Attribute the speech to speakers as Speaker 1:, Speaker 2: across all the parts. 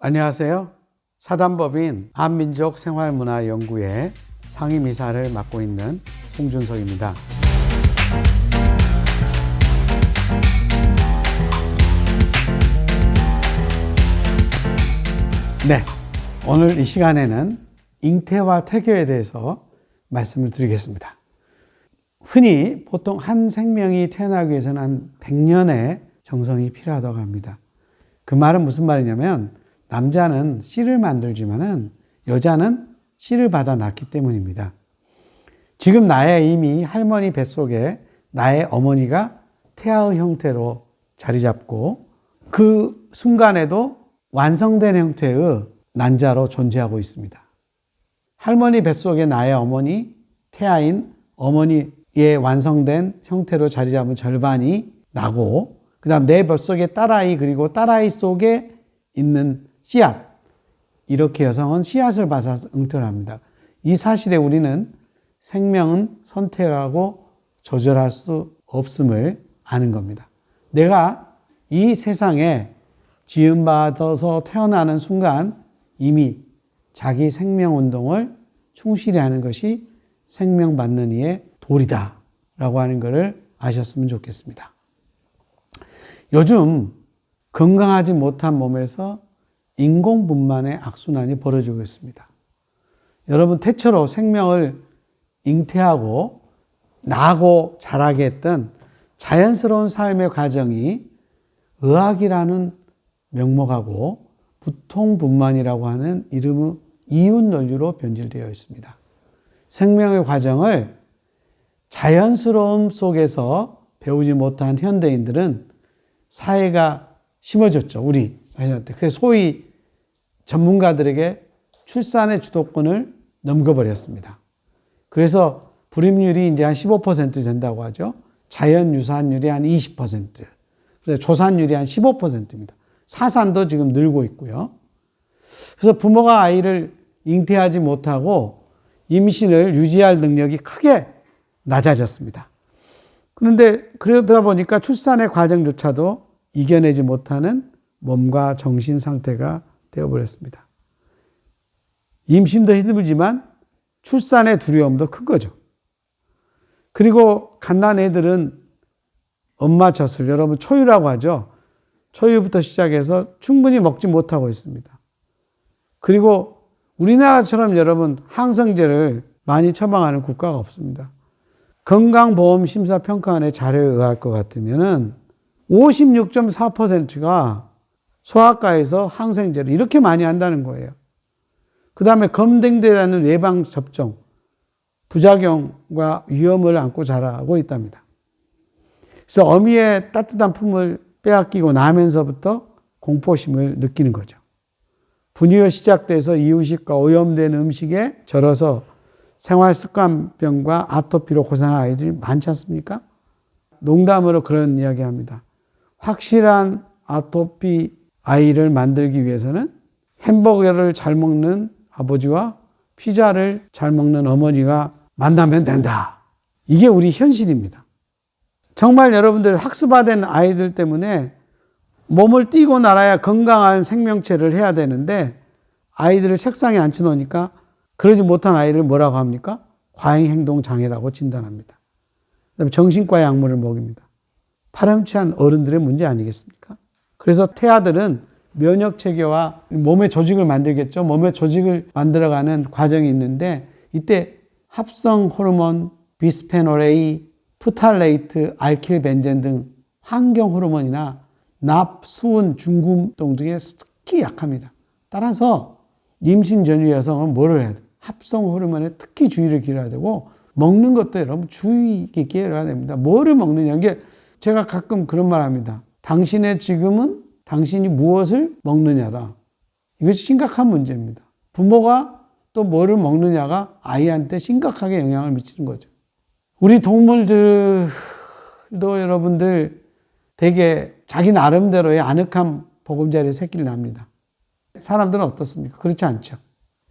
Speaker 1: 안녕하세요. 사단법인 한민족생활문화연구회 상임이사를 맡고 있는 송준석입니다. 네, 오늘 이 시간에는 잉태와 태교에 대해서 말씀을 드리겠습니다. 흔히 보통 한 생명이 태어나기 위해서는 한 100년의 정성이 필요하다고 합니다. 그 말은 무슨 말이냐면 남자는 씨를 만들지만은 여자는 씨를 받아 낳기 때문입니다. 지금 나의 이미 할머니 뱃속에 나의 어머니가 태아의 형태로 자리 잡고 그 순간에도 완성된 형태의 난자로 존재하고 있습니다. 할머니 뱃속에 나의 어머니, 태아인 어머니의 완성된 형태로 자리 잡은 절반이 나고 그 다음 내 뱃속에 딸아이 그리고 딸아이 속에 있는 씨앗, 이렇게 여성은 씨앗을 받아서 잉태를 합니다. 이 사실에 우리는 생명은 선택하고 조절할 수 없음을 아는 겁니다. 내가 이 세상에 지음받아서 태어나는 순간 이미 자기 생명운동을 충실히 하는 것이 생명받는 이의 도리다 라고 하는 것을 아셨으면 좋겠습니다. 요즘 건강하지 못한 몸에서 인공분만의 악순환이 벌어지고 있습니다. 여러분, 태초로 생명을 잉태하고 나고 자라게 했던 자연스러운 삶의 과정이 의학이라는 명목하고 부통분만이라고 하는 이름의 이웃논리로 변질되어 있습니다. 생명의 과정을 자연스러움 속에서 배우지 못한 현대인들은 사회가 심어졌죠. 우리 자신한테. 그래서 소위 전문가들에게 출산의 주도권을 넘겨버렸습니다. 그래서 불임률이 이제 한 15% 된다고 하죠. 자연 유산율이 한 20%. 그래서 조산율이 한 15%입니다. 사산도 지금 늘고 있고요. 그래서 부모가 아이를 잉태하지 못하고 임신을 유지할 능력이 크게 낮아졌습니다. 그런데 그러다 보니까 출산의 과정조차도 이겨내지 못하는 몸과 정신 상태가 되어버렸습니다. 임신도 힘들지만 출산의 두려움도 큰 거죠. 그리고 갓난 애들은 엄마 젖을 여러분 초유라고 하죠. 초유부터 시작해서 충분히 먹지 못하고 있습니다. 그리고 우리나라처럼 여러분 항생제를 많이 처방하는 국가가 없습니다. 건강보험심사평가원의 자료에 의할 것 같으면은 56.4%가 소아과에서 항생제를 이렇게 많이 한다는 거예요. 그 다음에 검증되지 않는 예방접종, 부작용과 위험을 안고 자라고 있답니다. 그래서 어미의 따뜻한 품을 빼앗기고 나면서부터 공포심을 느끼는 거죠. 분유가 시작돼서 이유식과 오염된 음식에 절어서 생활습관병과 아토피로 고생하는 아이들이 많지 않습니까? 농담으로 그런 이야기 합니다. 확실한 아토피 아이를 만들기 위해서는 햄버거를 잘 먹는 아버지와 피자를 잘 먹는 어머니가 만나면 된다. 이게 우리 현실입니다. 정말 여러분들 학습화된 아이들 때문에 몸을 띄고 날아야 건강한 생명체를 해야 되는데 아이들을 책상에 앉혀놓으니까 그러지 못한 아이를 뭐라고 합니까? 과잉행동장애라고 진단합니다. 그다음에 정신과 약물을 먹입니다. 파렴치한 어른들의 문제 아니겠습니까? 그래서 태아들은 면역체계와 몸의 조직을 만들겠죠. 몸의 조직을 만들어가는 과정이 있는데 이때 합성 호르몬, 비스페놀 A, 푸탈레이트, 알킬벤젠 등 환경 호르몬이나 납, 수은, 중금동 등에 특히 약합니다. 따라서 임신 전후 여성은 뭐를 해야 돼요? 합성 호르몬에 특히 주의를 기울여야 되고 먹는 것도 여러분 주의 깊게 해야 됩니다. 뭐를 먹느냐. 이게 제가 가끔 그런 말 합니다. 당신의 지금은 당신이 무엇을 먹느냐다. 이것이 심각한 문제입니다. 부모가 또 뭐를 먹느냐가 아이한테 심각하게 영향을 미치는 거죠. 우리 동물들도 여러분들 되게 자기 나름대로의 아늑한 보금자리에 새끼를 낳습니다. 사람들은 어떻습니까? 그렇지 않죠.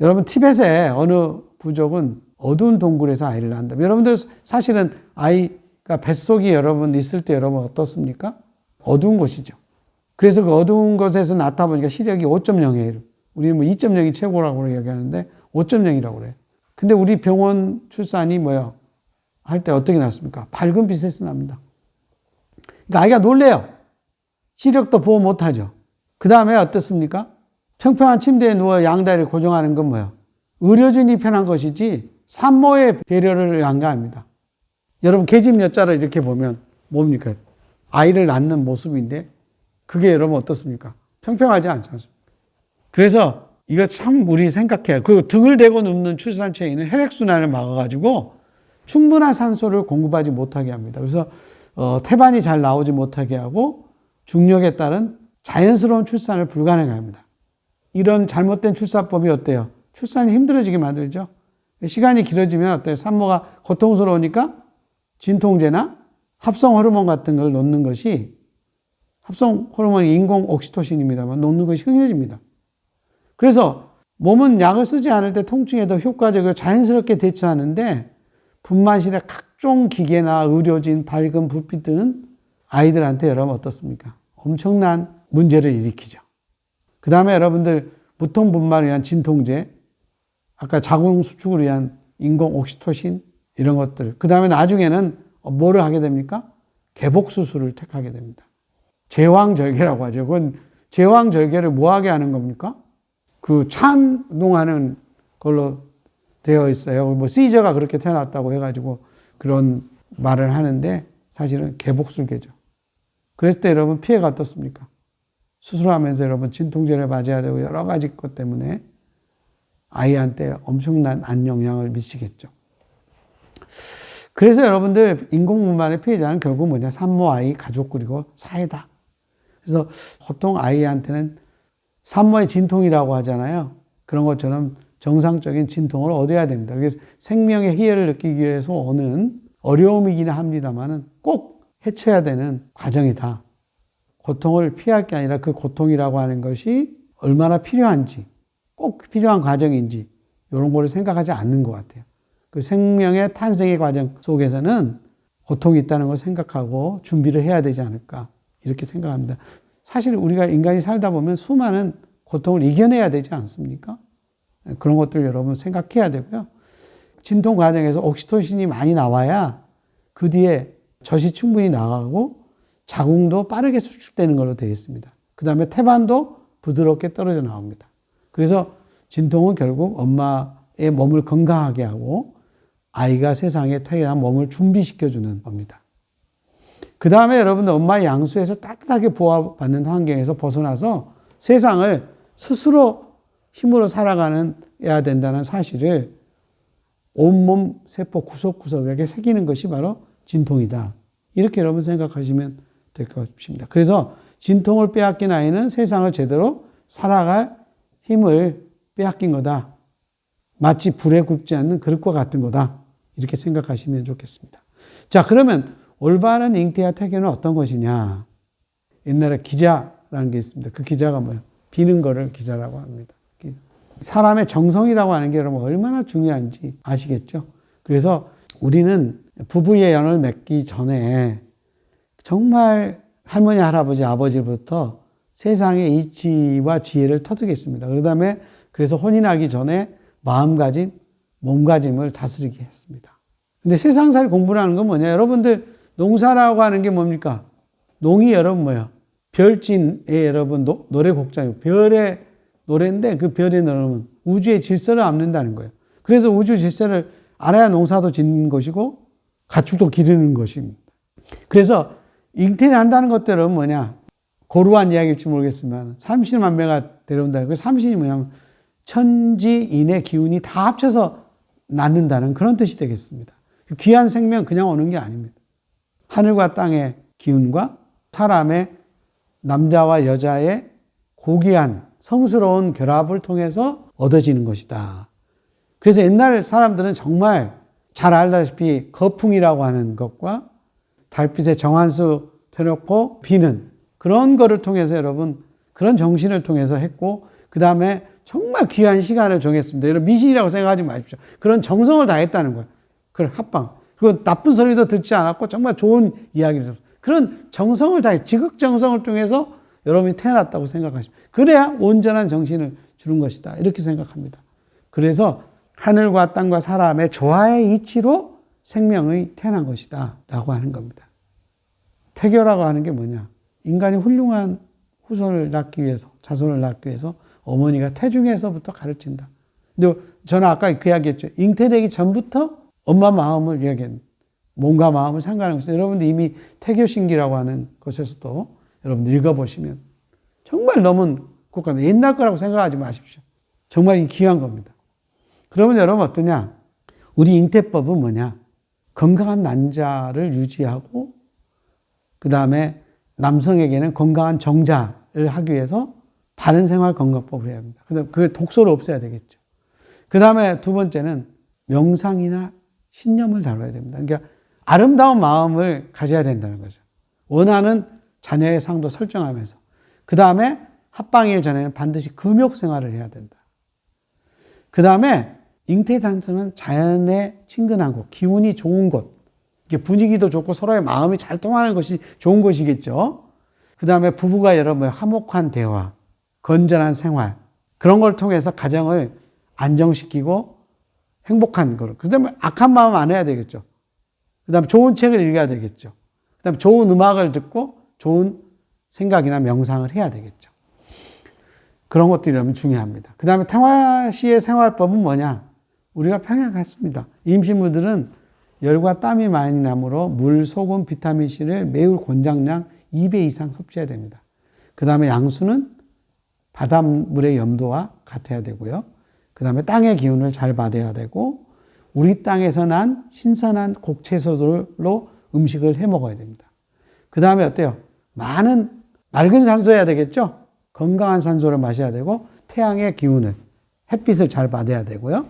Speaker 1: 여러분 티벳의 어느 부족은 어두운 동굴에서 아이를 낳는다. 여러분들 사실은 아이가 뱃속이 여러분 있을 때 여러분 어떻습니까? 어두운 곳이죠. 그래서 그 어두운 것에서 낳다 보니까 시력이 5.0이에요. 우리는 뭐 2.0이 최고라고 얘기하는데 5.0이라고 그래요. 근데 우리 병원 출산이 뭐요? 할 때 어떻게 났습니까? 밝은 빛에서 납니다. 그러니까 아이가 놀래요. 시력도 보호 못하죠. 그 다음에 어떻습니까? 평평한 침대에 누워 양다리를 고정하는 건 뭐예요? 의료진이 편한 것이지 산모의 배려를 한 거 아닙니다. 여러분 계집 여자를 이렇게 보면 뭡니까? 아이를 낳는 모습인데 그게 여러분 어떻습니까? 평평하지 않지 않습니까? 그래서 이거 참 우리 생각해요. 그 등을 대고 눕는 출산체에는 혈액순환을 막아가지고 충분한 산소를 공급하지 못하게 합니다. 그래서 태반이 잘 나오지 못하게 하고 중력에 따른 자연스러운 출산을 불가능하게 합니다. 이런 잘못된 출산법이 어때요? 출산이 힘들어지게 만들죠. 시간이 길어지면 어때요? 산모가 고통스러우니까 진통제나 합성 호르몬 같은 걸 놓는 것이, 합성 호르몬이 인공 옥시토신입니다만 놓는 것이 흔해집니다. 그래서 몸은 약을 쓰지 않을 때 통증에 더 효과적으로 자연스럽게 대처하는데 분만실의 각종 기계나 의료진, 밝은 불빛 등은 아이들한테 여러분 어떻습니까? 엄청난 문제를 일으키죠. 그 다음에 여러분들 무통 분만을 위한 진통제, 아까 자궁 수축을 위한 인공 옥시토신 이런 것들. 그 다음에 나중에는 뭐를 하게 됩니까? 개복 수술을 택하게 됩니다. 제왕절개라고 하죠. 그건 제왕절개를 뭐하게 하는 겁니까? 그 찬동하는 걸로 되어 있어요. 뭐 시저가 그렇게 태어났다고 해가지고 그런 말을 하는데 사실은 개복술개죠. 그랬을 때 여러분 피해가 어떻습니까? 수술하면서 여러분 진통제를 맞아야 되고 여러 가지 것 때문에 아이한테 엄청난 안 영향을 미치겠죠. 그래서 여러분들 인공분만의 피해자는 결국 뭐냐? 산모, 아이, 가족 그리고 사회다. 그래서 보통 아이한테는 산모의 진통이라고 하잖아요. 그런 것처럼 정상적인 진통을 얻어야 됩니다. 그래서 생명의 희열을 느끼기 위해서 오는 어려움이긴 합니다만은 꼭 헤쳐야 되는 과정이다. 고통을 피할 게 아니라 그 고통이라고 하는 것이 얼마나 필요한지, 꼭 필요한 과정인지 이런 거를 생각하지 않는 것 같아요. 그 생명의 탄생의 과정 속에서는 고통이 있다는 걸 생각하고 준비를 해야 되지 않을까 이렇게 생각합니다. 사실 우리가 인간이 살다 보면 수많은 고통을 이겨내야 되지 않습니까? 그런 것들 여러분 생각해야 되고요. 진통 과정에서 옥시토신이 많이 나와야 그 뒤에 젖이 충분히 나가고 자궁도 빠르게 수축되는 걸로 되어 있습니다. 그 다음에 태반도 부드럽게 떨어져 나옵니다. 그래서 진통은 결국 엄마의 몸을 건강하게 하고 아이가 세상에 태어난 몸을 준비시켜주는 겁니다. 그 다음에 여러분들 엄마의 양수에서 따뜻하게 보호받는 환경에서 벗어나서 세상을 스스로 힘으로 살아가야 된다는 사실을 온몸 세포 구석구석에게 새기는 것이 바로 진통이다. 이렇게 여러분 생각하시면 될 것 같습니다. 그래서 진통을 빼앗긴 아이는 세상을 제대로 살아갈 힘을 빼앗긴 거다. 마치 불에 굽지 않는 그릇과 같은 거다. 이렇게 생각하시면 좋겠습니다. 자, 그러면 올바른 잉태와 태교는 어떤 것이냐? 옛날에 기자라는 게 있습니다. 그 기자가 뭐예요? 비는 거를 기자라고 합니다. 사람의 정성이라고 하는 게 여러분 얼마나 중요한지 아시겠죠? 그래서 우리는 부부의 연을 맺기 전에 정말 할머니, 할아버지, 아버지부터 세상의 이치와 지혜를 터득했습니다. 그 다음에 그래서 혼인하기 전에 마음가짐, 몸가짐을 다스리게 했습니다. 근데 세상살 공부라는 건 뭐냐? 여러분들 농사라고 하는 게 뭡니까? 농이 여러분 뭐야? 별진의 여러분 노래곡장이에요. 별의 노래인데 그 별의 노래는 우주의 질서를 읊는다는 거예요. 그래서 우주 질서를 알아야 농사도 짓는 것이고 가축도 기르는 것입니다. 그래서 잉태를 한다는 것들은 뭐냐? 고루한 이야기일지 모르겠지만 삼신만배가 데려온다는 그 삼신이 뭐냐면 천지인의 기운이 다 합쳐서 낳는다는 그런 뜻이 되겠습니다. 귀한 생명 그냥 오는 게 아닙니다. 하늘과 땅의 기운과 사람의 남자와 여자의 고귀한 성스러운 결합을 통해서 얻어지는 것이다. 그래서 옛날 사람들은 정말 잘 알다시피 거풍이라고 하는 것과 달빛에 정한수 펴놓고 비는 그런 거를 통해서 여러분 그런 정신을 통해서 했고 그 다음에 정말 귀한 시간을 정했습니다. 여러분 미신이라고 생각하지 마십시오. 그런 정성을 다했다는 거예요. 그걸 합방. 그리고 나쁜 소리도 듣지 않았고 정말 좋은 이야기를 그런 정성을 다해 지극정성을 통해서 여러분이 태어났다고 생각하십니다. 그래야 온전한 정신을 주는 것이다. 이렇게 생각합니다. 그래서 하늘과 땅과 사람의 조화의 이치로 생명이 태어난 것이다. 라고 하는 겁니다. 태교라고 하는 게 뭐냐? 인간이 훌륭한 후손을 낳기 위해서, 자손을 낳기 위해서 어머니가 태중에서부터 가르친다. 근데 저는 아까 그 이야기했죠. 잉태되기 전부터 엄마 마음을 이야기했는데, 몸과 마음을 상관하는 것이 여러분들 이미 태교신기라고 하는 것에서도 여러분들 읽어보시면 정말 너무 국가입니다. 옛날 거라고 생각하지 마십시오. 정말 이 귀한 겁니다. 그러면 여러분 어떠냐? 우리 잉태법은 뭐냐? 건강한 난자를 유지하고 그 다음에 남성에게는 건강한 정자를 하기 위해서 바른 생활 건강법을 해야 합니다. 그 독소를 없애야 되겠죠. 그 다음에 두 번째는 명상이나 신념을 다뤄야 됩니다. 그러니까 아름다운 마음을 가져야 된다는 거죠. 원하는 자녀의 상도 설정하면서. 그 다음에 합방일 전에는 반드시 금욕 생활을 해야 된다. 그 다음에 잉태 단소는 자연에 친근한 곳, 기운이 좋은 곳, 분위기도 좋고 서로의 마음이 잘 통하는 것이 좋은 것이겠죠. 그 다음에 부부가 여러분의 화목한 대화, 건전한 생활, 그런 걸 통해서 가정을 안정시키고 행복한 거를. 그 다음에 악한 마음 안 해야 되겠죠. 그 다음에 좋은 책을 읽어야 되겠죠. 그 다음에 좋은 음악을 듣고 좋은 생각이나 명상을 해야 되겠죠. 그런 것들이 여러분 중요합니다. 그 다음에 태화시의 생활법은 뭐냐? 우리가 평양했습니다. 임신부들은 열과 땀이 많이 나므로 물, 소금, 비타민C를 매일 권장량 2배 이상 섭취해야 됩니다. 그 다음에 양수는 바닷물의 염도와 같아야 되고요. 그 다음에 땅의 기운을 잘 받아야 되고 우리 땅에서 난 신선한 곡채소로 음식을 해 먹어야 됩니다. 그 다음에 어때요? 많은 맑은 산소여야 되겠죠? 건강한 산소를 마셔야 되고 태양의 기운을, 햇빛을 잘 받아야 되고요.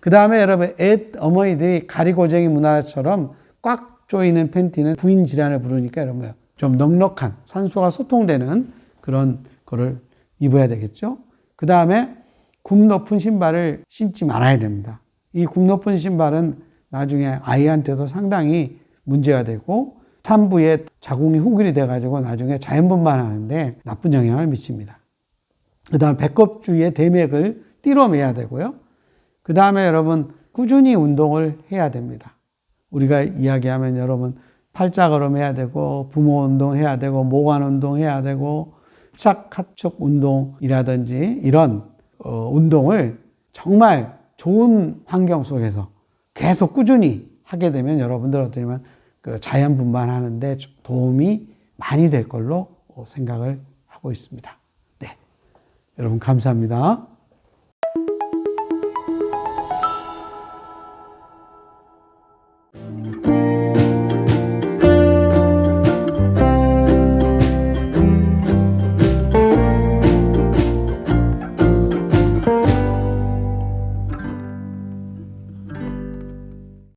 Speaker 1: 그 다음에 여러분 어머니들이 가리고쟁이 문화처럼 꽉 조이는 팬티는 부인 질환을 부르니까 여러분 좀 넉넉한 산소가 소통되는 그런 거를 입어야 되겠죠. 그 다음에 굽 높은 신발을 신지 말아야 됩니다. 이 굽 높은 신발은 나중에 아이한테도 상당히 문제가 되고 산부에 자궁이 후결이 돼가지고 나중에 자연분만하는데 나쁜 영향을 미칩니다. 그 다음 배꼽 주위에 대맥을 띠로매야 되고요. 그 다음에 여러분 꾸준히 운동을 해야 됩니다. 우리가 이야기하면 여러분 팔자걸음 해야 되고 부모 운동 해야 되고 모관 운동 해야 되고 흡착합축 운동이라든지 이런 운동을 정말 좋은 환경 속에서 계속 꾸준히 하게 되면 여러분들 어떠냐면 그 자연 분만하는데 도움이 많이 될 걸로 생각을 하고 있습니다. 네, 여러분 감사합니다.